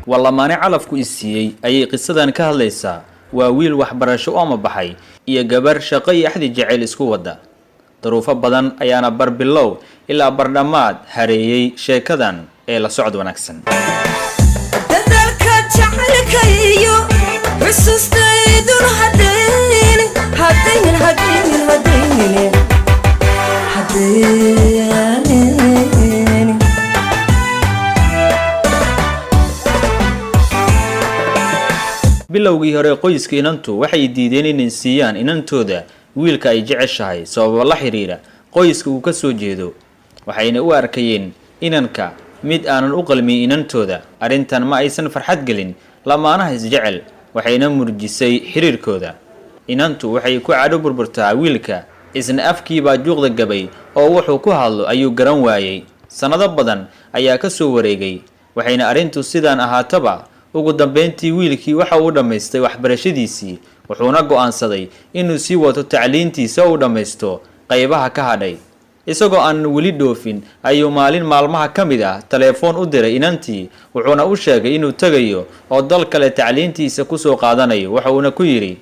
والله ما نعرف كويسي أي قصة كهل ليس وويل وحبرشو أما بحي إيا جبر شقي أحد جعل إسكو ودا ظروف بدن أيانا بر بالله إلا برنامج هريي شيكدان إلى صعد ونكسن bilowgii hore qoyska inantu waxay diideen inay siiyaan inantooda wiilka ay jeceshahay sabab la xiriira qoyska uu ka soo jeedo waxayna u arkayeen inanka mid aanan u qalmin inantooda arintan ma aysan farxad gelin lamaanaha isjecel waxayna murjisay xiriirkooda inantu waxay ku cadho burburtaa wiilka isna afkiiba juuqda gabay oo wuxuu ku hadlo ayuu garan waayay sanado badan ayaa ka soo wareegay waxayna arintu sidaan ahaataba ugu dambeyntii wiilkii waxa uu dhameystay waxbarashadiisii wuxuuna go'aansaday inuu sii wato tacliintiisa oo dhameysto qaybaha ka hadhay isagoo aan weli dhoofin ayuu maalin maalmaha kamid ah telefoon u diray inantii wuxuuna u sheegay inuu tagayo oo dal kale tacliintiisa ku soo qaadanayo wuxuuna ku yiri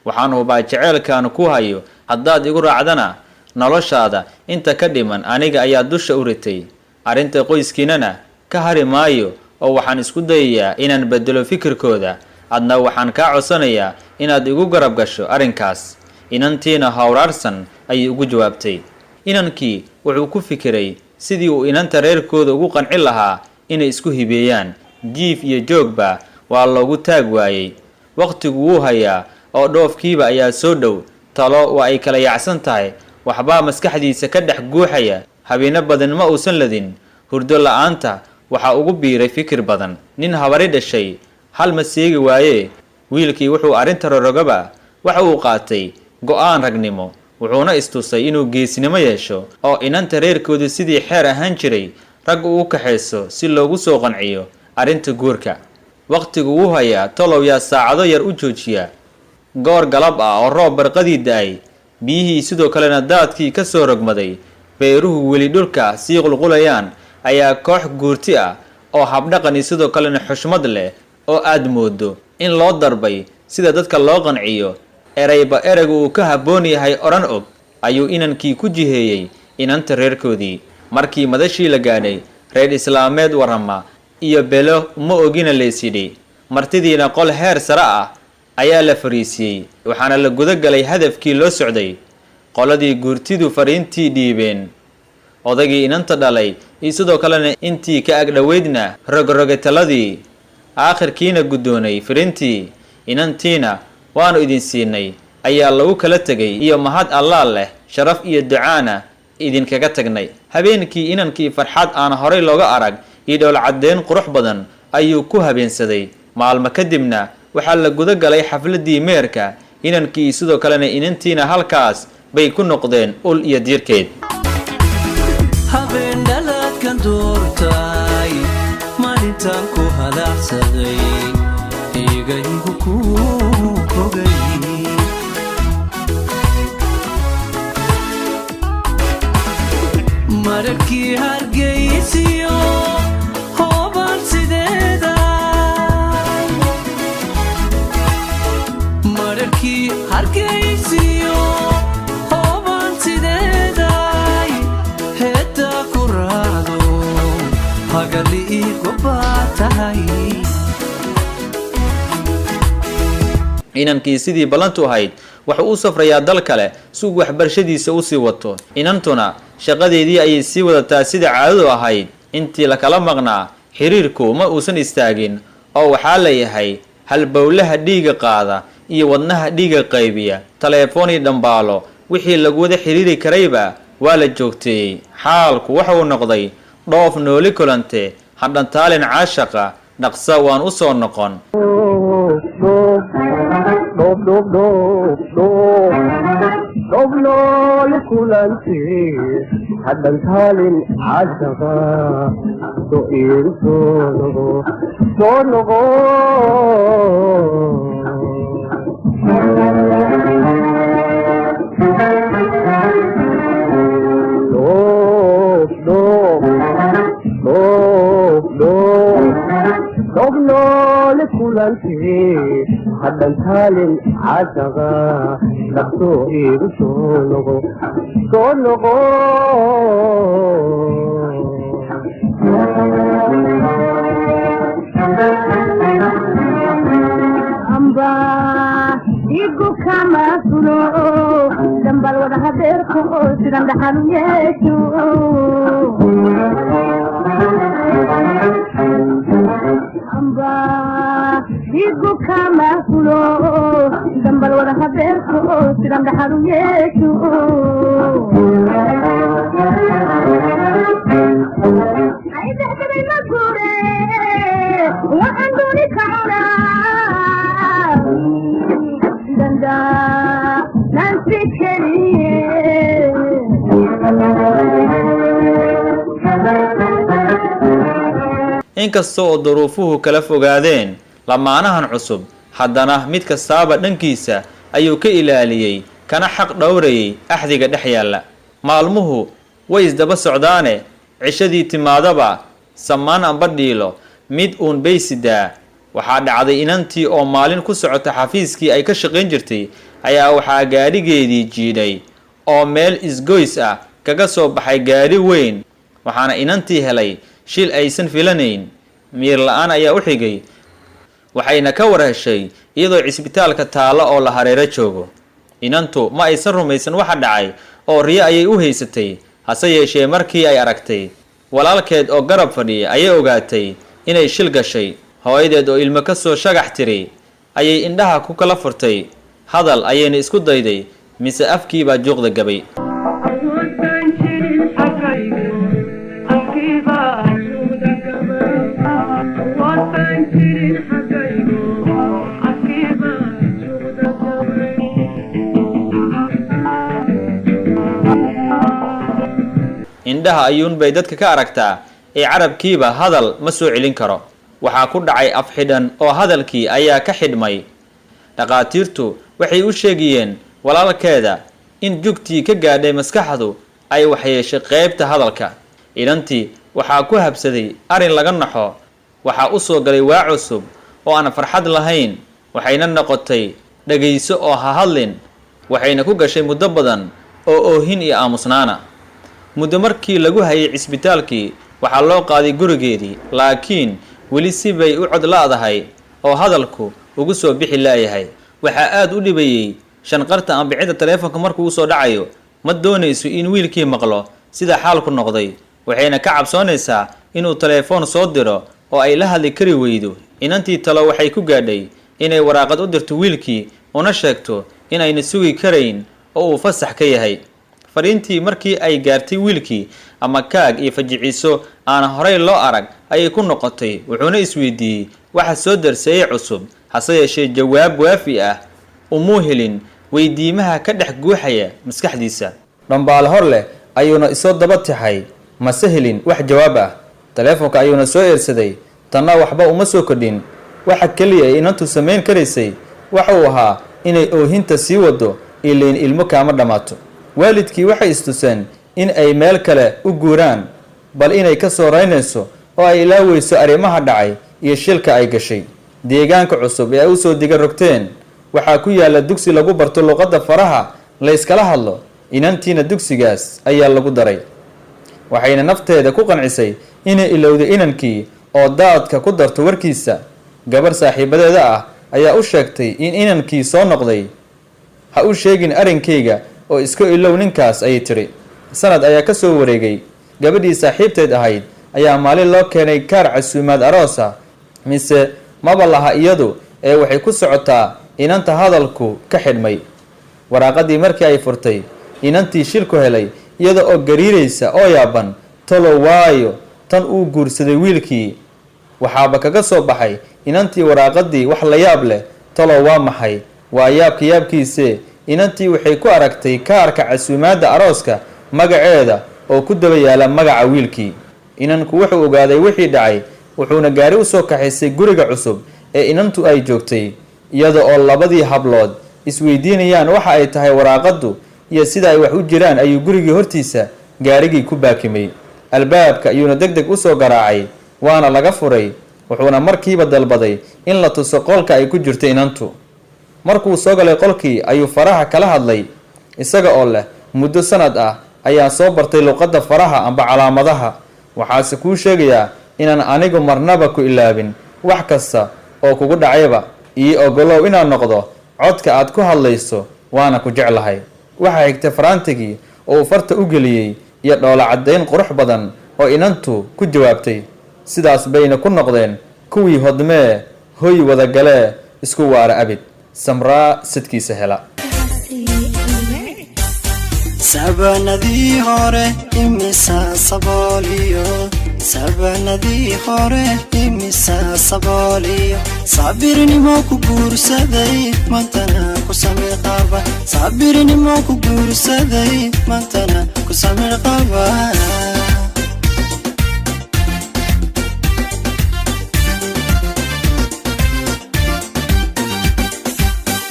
waxaan hubaa jaceelkaan ku hayo haddaad igu raacdana noloshaada inta ka dhiman aniga ayaa dusha u ritay arinta qoyskiinana ka hari maayo oo waxaan isku dayayaa inaan bedelo fikirkooda adna waxaan ka codsanayaa inaad igu garab gasho arinkaas inantiina hawraarsan ay ugu jawaabtay inankii wuxuu ku fikiray sidii uu inanta reerkooda ugu qanci lahaa inay isku hibeeyaan jiif iyo joogba waa loogu taag waayay waqtigu wuu hayaa oo dhoofkiiba ayaa soo dhow talo waa ay kala yaacsan tahay waxbaa maskaxdiisa ka dhex guuxaya habeeno badan ma uusan ladin hurdo la'aanta waxa ugu biiray fikir badan nin habari dhashay hal ma seegi waaye wiilkii wuxuu arinta rorogaba waxa uu qaatay go'aan ragnimo wuxuuna istusay inuu geesnimo yeesho oo inanta reerkoodu sidii xeer ahaan jiray rag uu kaxayso si loogu soo qanciyo arinta guurka waqtigu uu hayaa tolow yaa saacado yar u joojiya goor galab ah oo roob barqadii da'ay biyihii sidoo kalena daadkii ka soo rogmaday beeruhu weli dhulka sii qulqulayaan ayaa koox guurti ah oo habdhaqani sidoo kalena xushmad leh oo aad moodo in loo darbay sida dadka loo qanciyo erayba erayga uu ka habboon yahay oran og ayuu inankii ku jiheeyey inanta reerkoodii markii madashii la gaadhay reer islaameed warama iyo belo ma ogina leesidhi martidiina qol heer sare ah ayaa la fariisiyey waxaana la guda galay hadafkii loo socday qoladii guurtidu fariintii dhiibeen odagii inanta dhalay iyo sidoo kalena intii ka agdhaweydna rogrogataladii aakhirkiina guddoonay fariintii inantiina waanu idin siinay ayaa lagu kala tegay iyo mahad allah leh sharaf iyo ducaana idinkaga tagnay habeenkii inankii farxad aan horay looga arag iyo dhowl caddeyn qurux badan ayuu ku habeensaday maalmo kadibna waxaa la guda galay xafladii meerka inankii sidoo kalena inantiina halkaas bay ku noqdeen ul iyo diirkeed habeen dhaladkan doortay maalintan ku halaacsaday igaygu ku kogay markii hargeysiyo hooban sideeda markii hargeysiyo hooban sideeda heta ku raado hagali gobaatahay inankii sidii ballantu ahayd wuxuu u safrayaa dal kale si uu waxbarashadiisa u sii wato inantuna shaqadeedii ayay sii wadataa sida caadadu ahayd intii la kala maqnaa xiriirku ma uusan istaagin oo waxaa leeyahay halbowlaha dhiiga qaada iyo wadnaha dhiiga qaybiya telefoon iyo dhambaalo wixii lagu wada xiriiri karayba waa la joogteeyey xaalku waxa uu noqday dhoof nooli kulante hadhantaalin caashaqa dhaqsa waan u soo noqon دوب لول كلانتي حدن تالين عاشقا سوئين سونغو دوب dobnoole kulantee haddan taalin caashaqa dhaqsoo iigu soo noqo amba igu kama fulo dambal wada hadeerko sidan dhaxal u yeesho amba igu kama fulo dambal wada hadeerko sidan dhaxal u yeesho ay dhaxday ma gure waxaan dooni karaa danda nanti inkasta oo duruufuhu kala fogaadeen lamaanahan cusub haddana mid kastaaba dhankiisa ayuu ka ilaaliyey kana xaq dhowrayay axdiga dhex yaalla maalmuhu way isdaba socdaane cishadii timaadaba samaan amba dhiilo mid uun baysidaa waxaa dhacday inantii oo maalin ku socota xafiiskii ay ka shaqayn jirtay ayaa waxaa gaadhigeedii jiidhay oo meel isgoys ah kaga soo baxay gaadhi weyn waxaana inantii helay shil aysan filanayn miir la-aan ayaa u xigay waxayna ka war heshay iyadoo cisbitaalka taalla oo la hareero joogo inantu ma aysan rumaysan waxa dhacay oo riyo ayay u haysatay hase yeeshee markii ay aragtay walaalkeed oo garab fadhiya ayay ogaatay inay shil gashay hooyadeed oo ilmo ka soo shagax tiri ayay indhaha ku kala furtay hadal ayayna isku dayday mise afkiibaa juuqda gabay indhaha ayuunbay dadka ka aragtaa ee carabkiiba hadal ma soo celin karo waxaa ku dhacay afxidhan oo hadalkii ayaa ka xidhmay dhaqaatiirtu waxay u sheegayeen walaalkeeda in jugtii ka gaadhay maskaxdu ay waxyeeshay qaybta hadalka inantii waxaa ku habsaday arrin laga naxo waxaa u soo galay waa cusub oo aan farxad lahayn waxayna noqotay dhagayso oo ha hadlin waxayna ku gashay muddo badan oo oohin iyo aamusnaana muddo markii lagu hayay cisbitaalkii waxaa loo qaaday gurigeedii laakiin weli si bay u cod la-dahay oo hadalku ugu soo bixi laayahay waxaa aada u dhibayey shanqarta ambicidda taleefonka markuu usoo dhacayo ma doonayso in wiilkii maqlo sida xaalku noqday waxayna ka cabsoonaysaa inuu taleefoon soo diro oo ay la hadli kari weydo inantii talo waxay ku gaadhay inay waraaqad u dirto wiilkii una sheegto in ayna sugi karayn oo uu fasax ka yahay fariintii markii ay gaartay wiilkii ama kaag iyo fajiciso aan horey loo arag ayay ku noqotay wuxuuna isweydiiyey waxa soo darseeyey cusub hase yeeshee jawaab waafi ah umuu helin weydiimaha ka dhex guuxaya maskaxdiisa dhambaal hor leh ayuuna isoo daba tixay mase helin wax jawaab ah taleefonka ayuuna soo eersaday tanna waxba uma soo kordhin waxa keliya ay inantu samayn karaysay waxuu ahaa inay oohinta sii wado ilayn ilmo kaama dhammaato waalidkii waxay istuseen in ay meel kale u guuraan bal inay ka soo raynayso oo ay ilaaweyso arrimaha dhacay iyo shilka ay gashay deegaanka cusub ee ay u soo diga rogteen waxaa ku yaalla dugsi lagu barto luqadda faraha la yskala hadlo inantiina dugsigaas ayaa lagu daray waxayna nafteeda ku qancisay inay ilowday inankii oo daadka ku darto warkiisa gabarh saaxiibadeeda ah ayaa u sheegtay in inankii soo noqday ha u sheegin arrinkayga oo iska ilow ninkaas ayay tiri sanad ayaa ka soo wareegay gabadhii saaxiibteed ahayd ayaa maalin loo keenay kaar casuumaad aroosa mise maba laha iyadu ee waxay ku socotaa inanta hadalku ka xidhmay waraaqadii markii ay furtay inantii shilku helay iyada oo gariiraysa oo yaaban talo waayo tan uu guursaday wiilkii waxaaba kaga soo baxay inantii waraaqadii wax la yaab leh talo waa maxay waa yaabkiise inantii waxay ku aragtay kaarka casuumaadda arooska magaceeda oo ku daba yaala magaca wiilkii inanku wuxuu ogaaday wixii dhacay wuxuuna gaari u soo kaxaysay guriga cusub ee inantu ay joogtay iyada oo labadii hablood isweydiinayaan waxa ay tahay waraaqaddu iyo sida ay wax u jiraan ayuu gurigii hortiisa gaarigii ku baakimay albaabka ayuuna deg deg u soo garaacay waana laga furay wuxuuna markiiba dalbaday in la tuso qolka ay ku jirto inantu. markuu soo galay qolkii ayuu faraha kala hadlay isaga oo leh muddo sanad ah ayaan soo bartay luqadda faraha amba calaamadaha, waxaase kuu sheegayaa inaan anigu marnaba ku ilaabin wax kasta oo kugu dhacayba. ii ogolow inaan noqdo codka aad ku hadlayso, waana ku jeclahay. waxaa xigtay faraantigii oo uu farta u geliyey iyo dhoola caddayn qurux badan oo inantu ku jawaabtay. sidaas bayna ku noqdeen kuwii hodmee hoy wadagalee isku waara abid. samraa sidkiisa hela. sabanadii hore imisa sabooliyo sabanadii hore imisa sabooliyo sabirnimo ku guursaday mantana ku samir qaba sabirnimo ku guursaday mantana ku samir qaba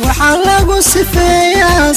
waxaa lagu sifeeyaa